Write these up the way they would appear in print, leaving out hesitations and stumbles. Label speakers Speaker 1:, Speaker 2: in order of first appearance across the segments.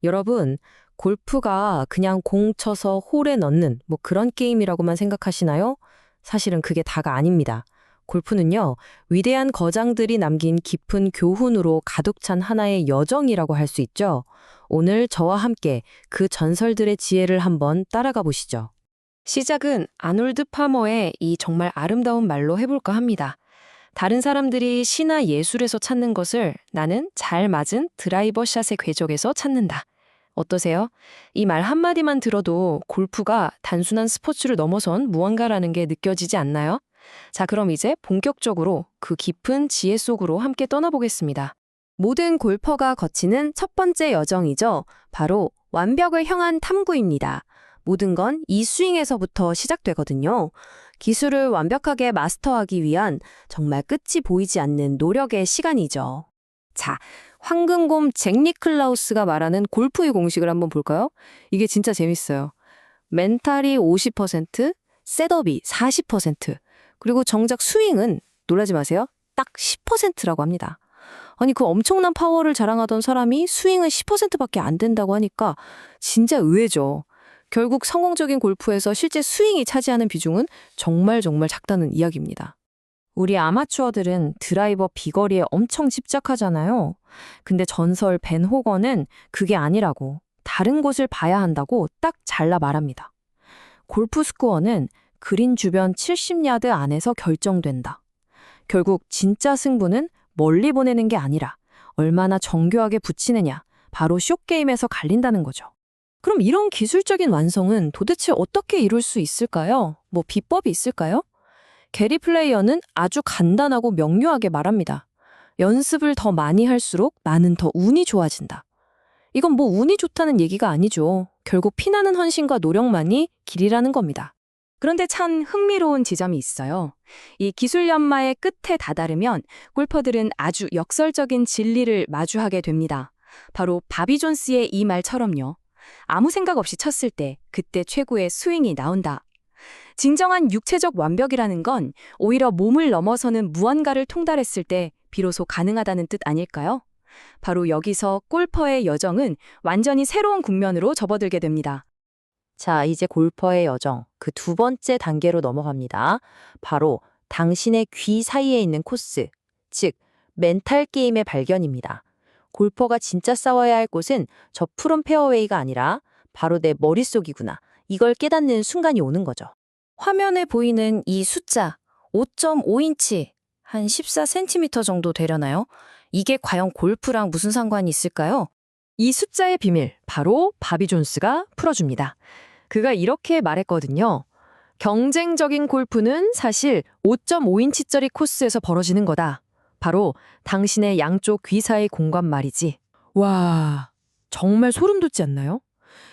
Speaker 1: 여러분, 골프가 그냥 공 쳐서 홀에 넣는 뭐 그런 게임이라고만 생각하시나요? 사실은 그게 다가 아닙니다. 골프는요, 위대한 거장들이 남긴 깊은 교훈으로 가득 찬 하나의 여정이라고 할 수 있죠. 오늘 저와 함께 그 전설들의 지혜를 한번 따라가 보시죠. 시작은 아놀드 파머의 이 정말 아름다운 말로 해볼까 합니다. 다른 사람들이 시나 예술에서 찾는 것을 나는 잘 맞은 드라이버 샷의 궤적에서 찾는다. 어떠세요? 이 말 한마디만 들어도 골프가 단순한 스포츠를 넘어선 무언가라는 게 느껴지지 않나요? 자, 그럼 이제 본격적으로 그 깊은 지혜 속으로 함께 떠나보겠습니다. 모든 골퍼가 거치는 첫 번째 여정이죠. 바로 완벽을 향한 탐구입니다. 모든 건 이 스윙에서부터 시작되거든요. 기술을 완벽하게 마스터하기 위한 정말 끝이 보이지 않는 노력의 시간이죠. 자, 황금곰 잭 니클라우스가 말하는 골프의 공식을 한번 볼까요? 이게 진짜 재밌어요. 멘탈이 50%, 셋업이 40%, 그리고 정작 스윙은 놀라지 마세요. 딱 10%라고 합니다. 아니, 그 엄청난 파워를 자랑하던 사람이 스윙은 10%밖에 안 된다고 하니까 진짜 의외죠. 결국 성공적인 골프에서 실제 스윙이 차지하는 비중은 정말 작다는 이야기입니다. 우리 아마추어들은 드라이버 비거리에 엄청 집착하잖아요. 근데 전설 벤 호건은 그게 아니라고, 다른 곳을 봐야 한다고 딱 잘라 말합니다. 골프 스코어는 그린 주변 70야드 안에서 결정된다. 결국 진짜 승부는 멀리 보내는 게 아니라 얼마나 정교하게 붙이느냐, 바로 숏게임에서 갈린다는 거죠. 그럼 이런 기술적인 완성은 도대체 어떻게 이룰 수 있을까요? 뭐 비법이 있을까요? 게리 플레이어는 아주 간단하고 명료하게 말합니다. 연습을 더 많이 할수록 나는 더 운이 좋아진다. 이건 뭐 운이 좋다는 얘기가 아니죠. 결국 피나는 헌신과 노력만이 길이라는 겁니다. 그런데 참 흥미로운 지점이 있어요. 이 기술 연마의 끝에 다다르면 골퍼들은 아주 역설적인 진리를 마주하게 됩니다. 바로 바비 존스의 이 말처럼요. 아무 생각 없이 쳤을 때 그때 최고의 스윙이 나온다. 진정한 육체적 완벽이라는 건 오히려 몸을 넘어서는 무언가를 통달했을 때 비로소 가능하다는 뜻 아닐까요? 바로 여기서 골퍼의 여정은 완전히 새로운 국면으로 접어들게 됩니다. 자, 이제 골퍼의 여정, 그 두 번째 단계로 넘어갑니다. 바로 당신의 귀 사이에 있는 코스, 즉 멘탈 게임의 발견입니다. 골퍼가 진짜 싸워야 할 곳은 저 푸른 페어웨이가 아니라 바로 내 머릿속이구나. 이걸 깨닫는 순간이 오는 거죠. 화면에 보이는 이 숫자 5.5인치, 한 14cm 정도 되려나요? 이게 과연 골프랑 무슨 상관이 있을까요? 이 숫자의 비밀, 바로 바비 존스가 풀어줍니다. 그가 이렇게 말했거든요. 경쟁적인 골프는 사실 5.5인치짜리 코스에서 벌어지는 거다. 바로 당신의 양쪽 귀 사이 공간 말이지. 와, 정말 소름 돋지 않나요?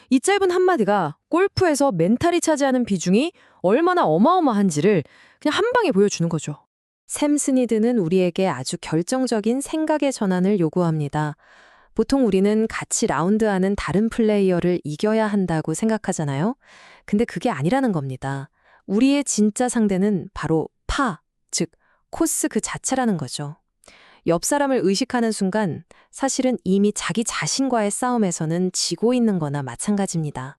Speaker 1: 이 짧은 한마디가 골프에서 멘탈이 차지하는 비중이 얼마나 어마어마한지를 그냥 한 방에 보여주는 거죠. 샘 스니드는 우리에게 아주 결정적인 생각의 전환을 요구합니다. 보통 우리는 같이 라운드하는 다른 플레이어를 이겨야 한다고 생각하잖아요. 근데 그게 아니라는 겁니다. 우리의 진짜 상대는 바로 파, 즉 코스 그 자체라는 거죠. 옆 사람을 의식하는 순간 사실은 이미 자기 자신과의 싸움에서는 지고 있는 거나 마찬가지입니다.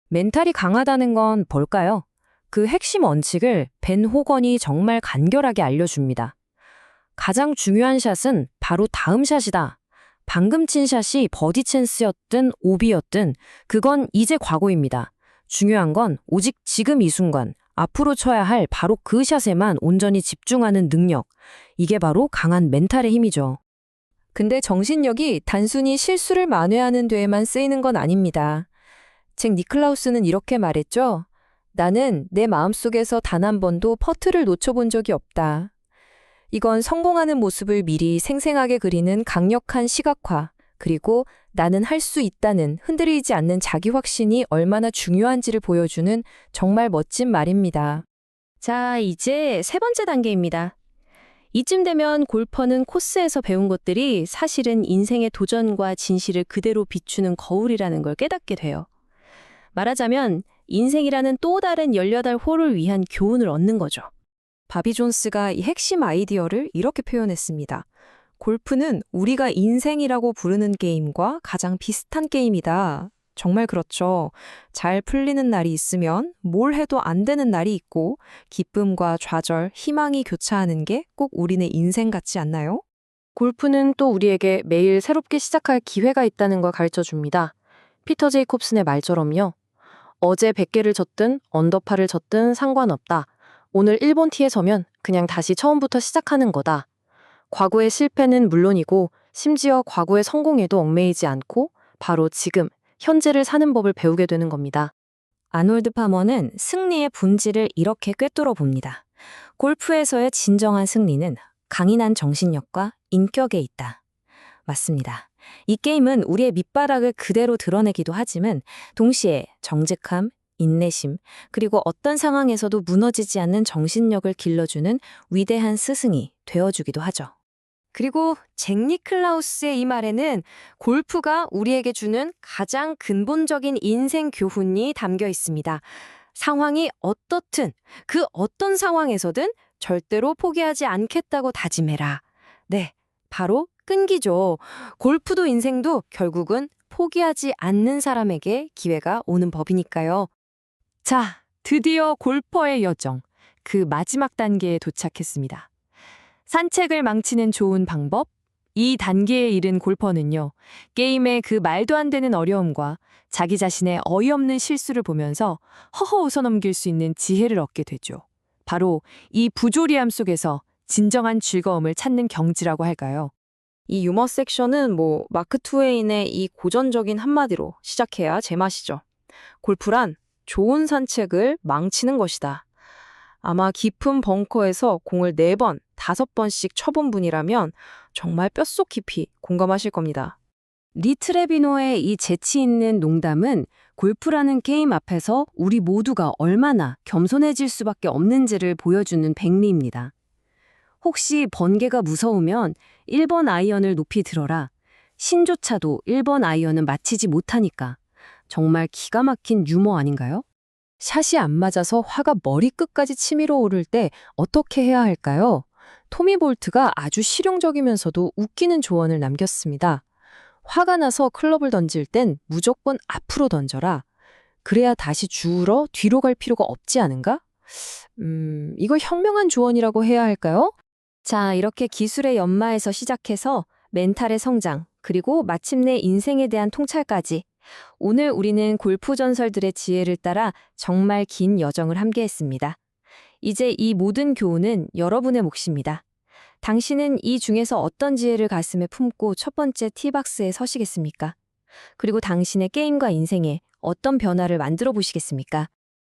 Speaker 1: 멘탈이 강하다는 건 뭘까요? 그 핵심 원칙을 벤 호건이 정말 간결하게 알려줍니다. 가장 중요한 샷은 바로 다음 샷이다. 방금 친 샷이 버디 찬스였든 오비였든 그건 이제 과거입니다. 중요한 건 오직 지금 이 순간, 앞으로 쳐야 할 바로 그 샷에만 온전히 집중하는 능력. 이게 바로 강한 멘탈의 힘이죠. 근데 정신력이 단순히 실수를 만회하는 데에만 쓰이는 건 아닙니다. 잭 니클라우스는 이렇게 말했죠. 나는 내 마음속에서 단 한 번도 퍼트를 놓쳐본 적이 없다. 이건 성공하는 모습을 미리 생생하게 그리는 강력한 시각화, 그리고 나는 할 수 있다는 흔들리지 않는 자기 확신이 얼마나 중요한지를 보여주는 정말 멋진 말입니다. 자, 이제 세 번째 단계입니다. 이쯤 되면 골퍼는 코스에서 배운 것들이 사실은 인생의 도전과 진실을 그대로 비추는 거울이라는 걸 깨닫게 돼요. 말하자면 인생이라는 또 다른 18홀을 위한 교훈을 얻는 거죠. 바비 존스가 이 핵심 아이디어를 이렇게 표현했습니다. 골프는 우리가 인생이라고 부르는 게임과 가장 비슷한 게임이다. 정말 그렇죠. 잘 풀리는 날이 있으면 뭘 해도 안 되는 날이 있고 기쁨과 좌절, 희망이 교차하는 게 꼭 우리네 인생 같지 않나요?
Speaker 2: 골프는 또 우리에게 매일 새롭게 시작할 기회가 있다는 걸 가르쳐 줍니다. 피터 제이콥슨의 말처럼요. 어제 100개를 쳤든 언더파를 쳤든 상관없다. 오늘 1번 티에 서면 그냥 다시 처음부터 시작하는 거다. 과거의 실패는 물론이고 심지어 과거의 성공에도 얽매이지 않고 바로 지금, 현재를 사는 법을 배우게 되는 겁니다.
Speaker 1: 아놀드 파머는 승리의 본질을 이렇게 꿰뚫어 봅니다. 골프에서의 진정한 승리는 강인한 정신력과 인격에 있다. 맞습니다. 이 게임은 우리의 밑바닥을 그대로 드러내기도 하지만 동시에 정직함, 인내심, 그리고 어떤 상황에서도 무너지지 않는 정신력을 길러주는 위대한 스승이 되어주기도 하죠. 그리고 잭 니클라우스의 이 말에는 골프가 우리에게 주는 가장 근본적인 인생 교훈이 담겨 있습니다. 상황이 어떻든 그 어떤 상황에서든 절대로 포기하지 않겠다고 다짐해라. 네, 바로 끈기죠. 골프도 인생도 결국은 포기하지 않는 사람에게 기회가 오는 법이니까요. 자, 드디어 골퍼의 여정, 그 마지막 단계에 도착했습니다. 산책을 망치는 좋은 방법? 이 단계에 이른 골퍼는요, 게임의 그 말도 안 되는 어려움과 자기 자신의 어이없는 실수를 보면서 허허 웃어넘길 수 있는 지혜를 얻게 되죠. 바로 이 부조리함 속에서 진정한 즐거움을 찾는 경지라고 할까요? 이 유머 섹션은 마크 트웨인의 이 고전적인 한마디로 시작해야 제맛이죠. 골프란 좋은 산책을 망치는 것이다. 아마 깊은 벙커에서 공을 4번, 5번씩 쳐본 분이라면 정말 뼛속 깊이 공감하실 겁니다. 리 트레비노의 이 재치 있는 농담은 골프라는 게임 앞에서 우리 모두가 얼마나 겸손해질 수밖에 없는지를 보여주는 백미입니다. 혹시 번개가 무서우면 1번 아이언을 높이 들어라. 신조차도 1번 아이언은 맞히지 못하니까. 정말 기가 막힌 유머 아닌가요? 샷이 안 맞아서 화가 머리끝까지 치밀어 오를 때 어떻게 해야 할까요? 토미 볼트가 아주 실용적이면서도 웃기는 조언을 남겼습니다. 화가 나서 클럽을 던질 땐 무조건 앞으로 던져라. 그래야 다시 주우러 뒤로 갈 필요가 없지 않은가? 이거 현명한 조언이라고 해야 할까요? 자, 이렇게 기술의 연마에서 시작해서 멘탈의 성장, 그리고 마침내 인생에 대한 통찰까지. 오늘 우리는 골프 전설들의 지혜를 따라 정말 긴 여정을 함께 했습니다. 이제 이 모든 교훈은 여러분의 몫입니다. 당신은 이 중에서 어떤 지혜를 가슴에 품고 첫 번째 티박스에 서시겠습니까? 그리고 당신의 게임과 인생에 어떤 변화를 만들어 보시겠습니까?